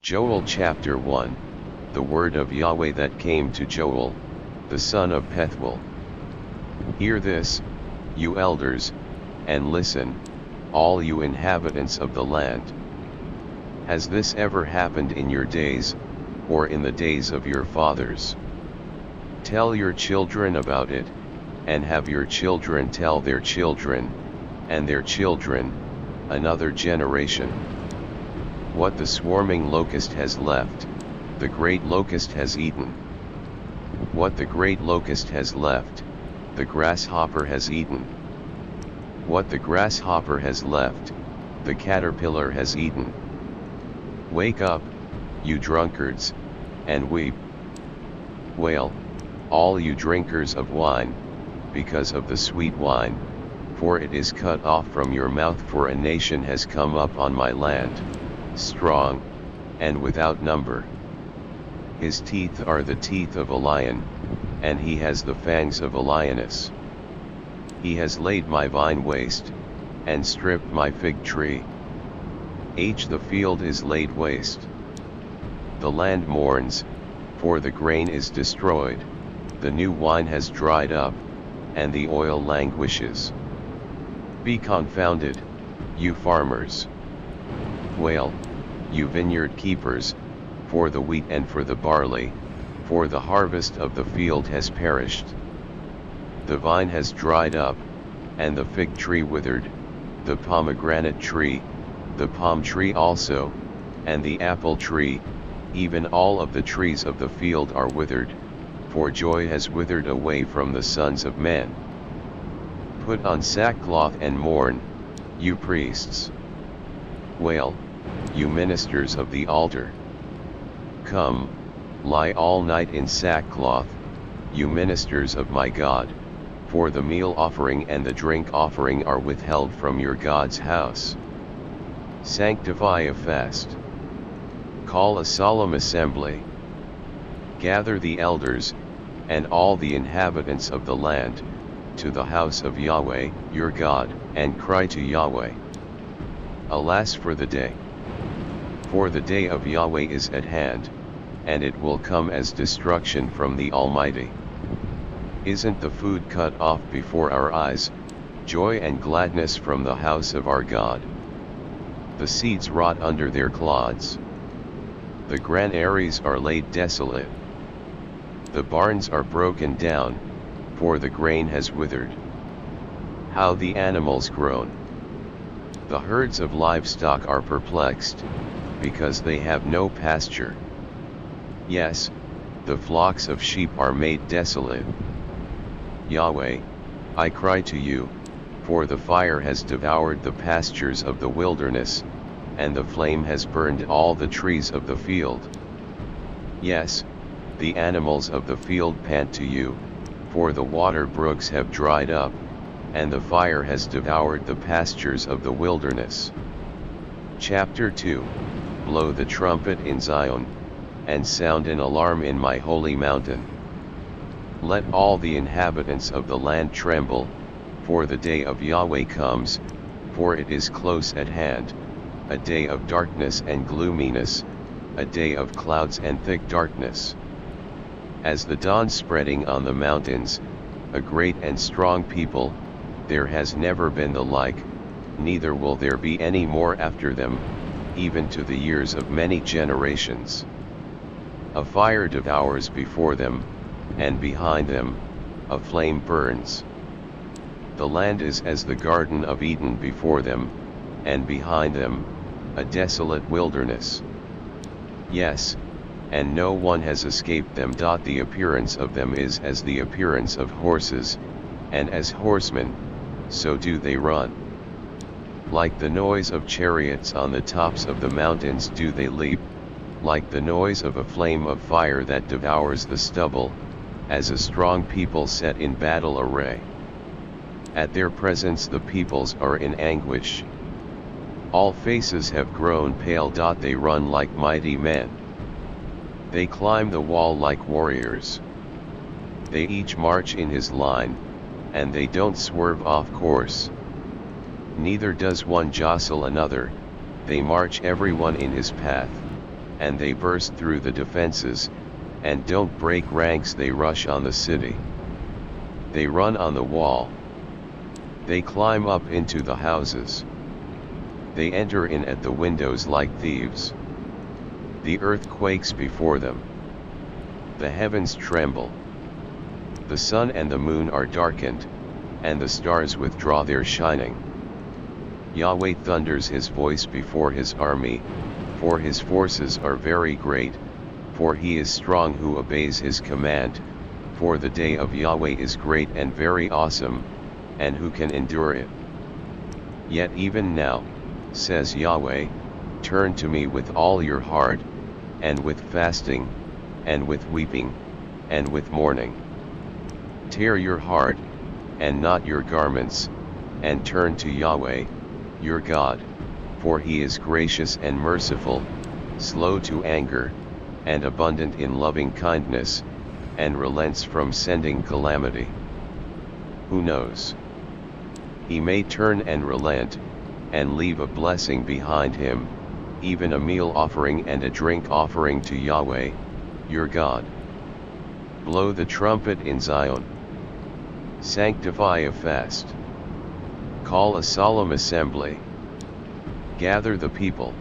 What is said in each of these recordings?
Joel chapter 1, the word of Yahweh that came to Joel, the son of Pethuel. Hear this, you elders, and listen, all you inhabitants of the land. Has this ever happened in your days, or in the days of your fathers? Tell your children about it, and have your children tell their children, and their children, another generation. What the swarming locust has left, the great locust has eaten. What the great locust has left, the grasshopper has eaten. What the grasshopper has left, the caterpillar has eaten. Wake up, you drunkards, and weep. Wail, all you drinkers of wine, because of the sweet wine, for it is cut off from your mouth, for a nation has come up on my land, strong, and without number. His teeth are the teeth of a lion, and he has the fangs of a lioness. He has laid my vine waste, and stripped my fig tree. The field is laid waste. The land mourns, for the grain is destroyed, the new wine has dried up, and the oil languishes. Be confounded, you farmers. Wail, you vineyard keepers, for the wheat and for the barley, for the harvest of the field has perished. The vine has dried up, and the fig tree withered, the pomegranate tree, the palm tree also, and the apple tree, even all of the trees of the field are withered, for joy has withered away from the sons of men. Put on sackcloth and mourn, you priests. Wail, you ministers of the altar. Come, lie all night in sackcloth, you ministers of my God, for the meal offering and the drink offering are withheld from your God's house. Sanctify a fast. Call a solemn assembly. Gather the elders, and all the inhabitants of the land, to the house of Yahweh, your God, and cry to Yahweh. Alas for the day! For the day of Yahweh is at hand, and it will come as destruction from the Almighty. Isn't the food cut off before our eyes, joy and gladness from the house of our God? The seeds rot under their clods. The granaries are laid desolate. The barns are broken down, for the grain has withered. How the animals groan! The herds of livestock are perplexed, because they have no pasture. Yes, the flocks of sheep are made desolate. Yahweh, I cry to you, for the fire has devoured the pastures of the wilderness, and the flame has burned all the trees of the field. Yes, the animals of the field pant to you, for the water brooks have dried up, and the fire has devoured the pastures of the wilderness. Chapter 2, Blow the trumpet in Zion, and sound an alarm in my holy mountain. Let all the inhabitants of the land tremble, for the day of Yahweh comes, for it is close at hand, a day of darkness and gloominess, a day of clouds and thick darkness. As the dawn spreading on the mountains, a great and strong people, there has never been the like, neither will there be any more after them, even to the years of many generations. A fire devours before them, and behind them, a flame burns. The land is as the Garden of Eden before them, and behind them, a desolate wilderness. Yes, and no one has escaped them. The appearance of them is as the appearance of horses, and as horsemen, so do they run. Like the noise of chariots on the tops of the mountains do they leap, like the noise of a flame of fire that devours the stubble, as a strong people set in battle array. At their presence the peoples are in anguish. All faces have grown pale. They run like mighty men. They climb the wall like warriors. They each march in his line, and they don't swerve off course. Neither does one jostle another, they march everyone in his path. and they burst through the defenses, and don't break ranks, they rush on the city. They run on the wall. They climb up into the houses. They enter in at the windows like thieves. The earth quakes before them. The heavens tremble. The sun and the moon are darkened, and the stars withdraw their shining. Yahweh thunders his voice before his army, for his forces are very great, for he is strong who obeys his command, for the day of Yahweh is great and very awesome, and who can endure it? Yet even now, says Yahweh, turn to me with all your heart, and with fasting, and with weeping, and with mourning. Tear your heart, and not your garments, and turn to Yahweh, your God, for he is gracious and merciful, slow to anger, and abundant in loving kindness, and relents from sending calamity. Who knows? He may turn and relent, and leave a blessing behind him, even a meal offering and a drink offering to Yahweh, your God. Blow the trumpet in Zion. Sanctify a fast. Call a solemn assembly. Gather the people.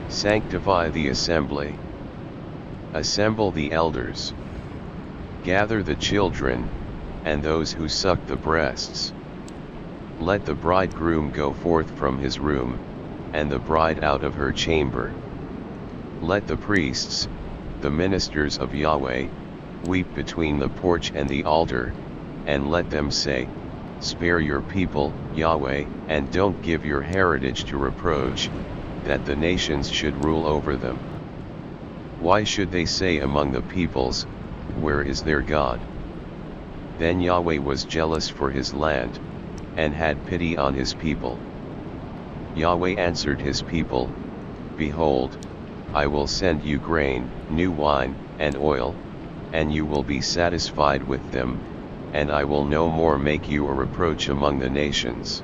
Sanctify the assembly. Assemble the elders. Gather the children, and those who suck the breasts. Let the bridegroom go forth from his room, and the bride out of her chamber. Let the priests, the ministers of Yahweh, weep between the porch and the altar, and let them say, spare your people, Yahweh, and don't give your heritage to reproach, that the nations should rule over them. Why should they say among the peoples, where is their God? Then Yahweh was jealous for his land, and had pity on his people. Yahweh answered his people, behold, I will send you grain, new wine, and oil, and you will be satisfied with them, and I will no more make you a reproach among the nations.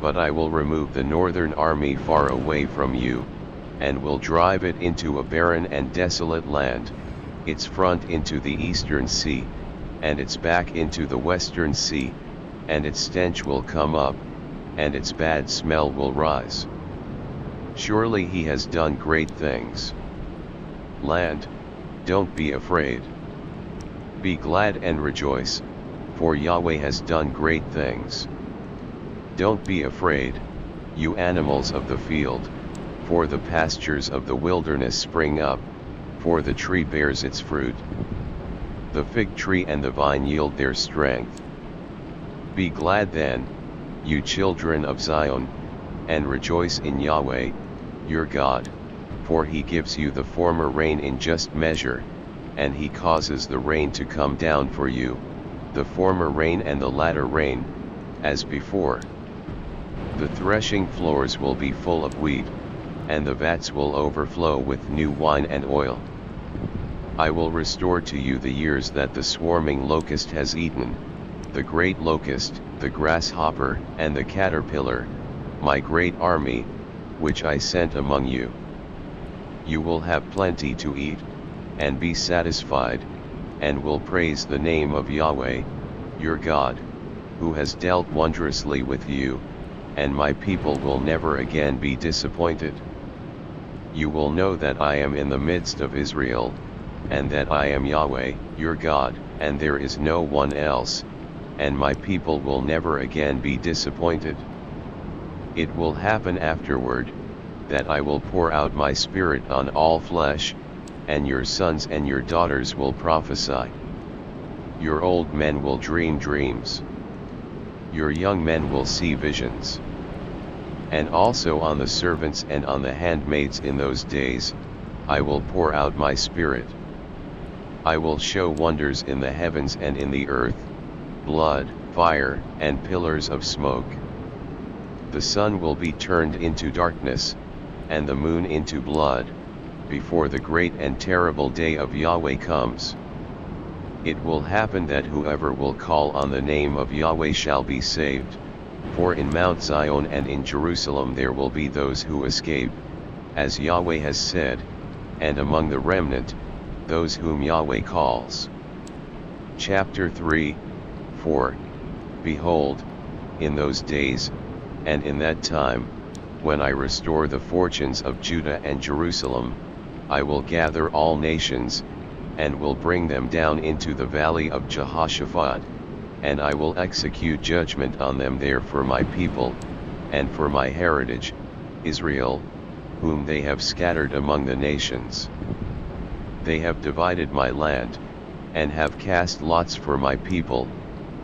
But I will remove the northern army far away from you, and will drive it into a barren and desolate land, its front into the eastern sea, and its back into the western sea, and its stench will come up, and its bad smell will rise. Surely he has done great things. Land, don't be afraid. Be glad and rejoice, for Yahweh has done great things. Don't be afraid, you animals of the field, for the pastures of the wilderness spring up, for the tree bears its fruit. The fig tree and the vine yield their strength. Be glad then, you children of Zion, and rejoice in Yahweh, your God, for he gives you the former rain in just measure, and he causes the rain to come down for you, the former rain and the latter rain, as before. The threshing floors will be full of wheat, and the vats will overflow with new wine and oil. I will restore to you the years that the swarming locust has eaten, the great locust, the grasshopper, and the caterpillar, my great army, which I sent among you. You will have plenty to eat, and be satisfied, and will praise the name of Yahweh, your God, who has dealt wondrously with you, and my people will never again be disappointed. You will know that I am in the midst of Israel, and that I am Yahweh, your God, and there is no one else, and my people will never again be disappointed. It will happen afterward, that I will pour out my spirit on all flesh, and your sons and your daughters will prophesy. Your old men will dream dreams. Your young men will see visions. And also on the servants and on the handmaids in those days, I will pour out my spirit. I will show wonders in the heavens and in the earth, blood, fire, and pillars of smoke. The sun will be turned into darkness, and the moon into blood, before the great and terrible day of Yahweh comes. It will happen that whoever will call on the name of Yahweh shall be saved, for in Mount Zion and in Jerusalem there will be those who escape, as Yahweh has said, and among the remnant, those whom Yahweh calls. Chapter 3, 4. Behold, in those days, and in that time, when I restore the fortunes of Judah and Jerusalem, I will gather all nations, and will bring them down into the valley of Jehoshaphat, and I will execute judgment on them there for my people, and for my heritage, Israel, whom they have scattered among the nations. They have divided my land, and have cast lots for my people,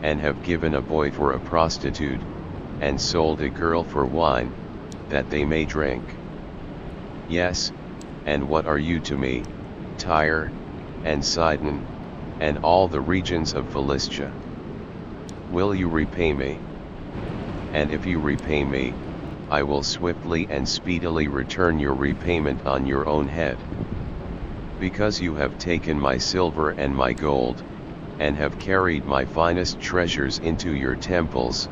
and have given a boy for a prostitute, and sold a girl for wine, that they may drink. Yes, and what are you to me, Tyre, and Sidon, and all the regions of Philistia? Will you repay me? And if you repay me, I will swiftly and speedily return your repayment on your own head. Because you have taken my silver and my gold, and have carried my finest treasures into your temples,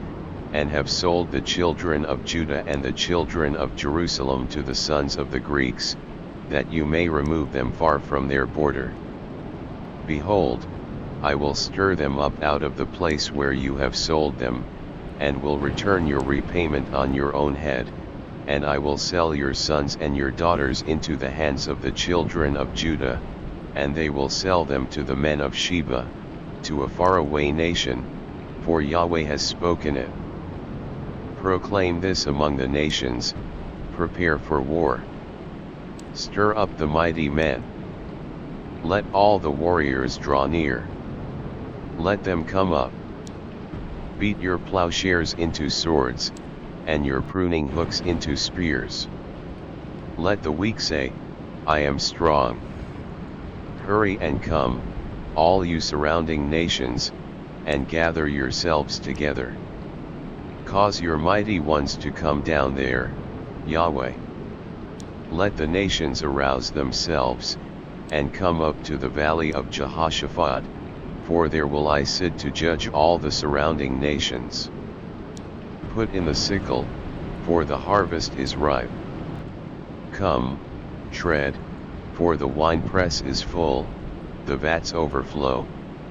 and have sold the children of Judah and the children of Jerusalem to the sons of the Greeks, that you may remove them far from their border. Behold, I will stir them up out of the place where you have sold them, and will return your repayment on your own head, and I will sell your sons and your daughters into the hands of the children of Judah, and they will sell them to the men of Sheba, to a faraway nation, for Yahweh has spoken it. Proclaim this among the nations, prepare for war. Stir up the mighty men. Let all the warriors draw near. Let them come up. Beat your plowshares into swords, and your pruning hooks into spears. Let the weak say, I am strong. Hurry and come, all you surrounding nations, and gather yourselves together. Cause your mighty ones to come down there, Yahweh. Let the nations arouse themselves, and come up to the valley of Jehoshaphat, for there will I sit to judge all the surrounding nations. Put in the sickle, for the harvest is ripe. Come, tread, for the winepress is full, the vats overflow,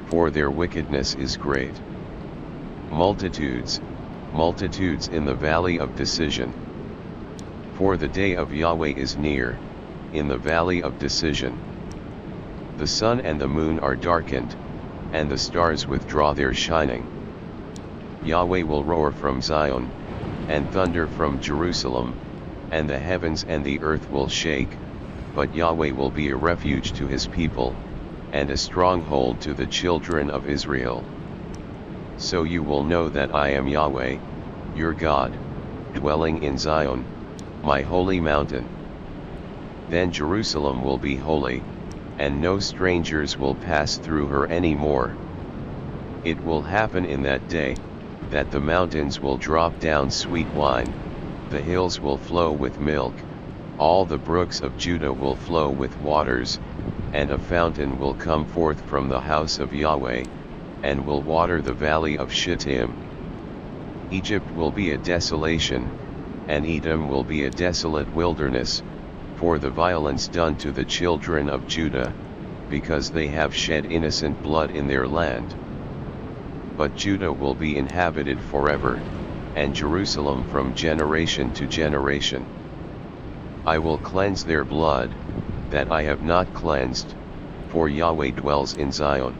for their wickedness is great. Multitudes, multitudes in the valley of decision. For the day of Yahweh is near, in the valley of decision. The sun and the moon are darkened, and the stars withdraw their shining. Yahweh will roar from Zion, and thunder from Jerusalem, and the heavens and the earth will shake, but Yahweh will be a refuge to his people, and a stronghold to the children of Israel. So you will know that I am Yahweh, your God, dwelling in Zion, my holy mountain. Then Jerusalem will be holy, and no strangers will pass through her any more. It will happen in that day, that the mountains will drop down sweet wine, the hills will flow with milk, all the brooks of Judah will flow with waters, and a fountain will come forth from the house of Yahweh, and will water the valley of Shittim. Egypt will be a desolation, and Edom will be a desolate wilderness, for the violence done to the children of Judah, because they have shed innocent blood in their land. But Judah will be inhabited forever, and Jerusalem from generation to generation. I will cleanse their blood, that I have not cleansed, for Yahweh dwells in Zion.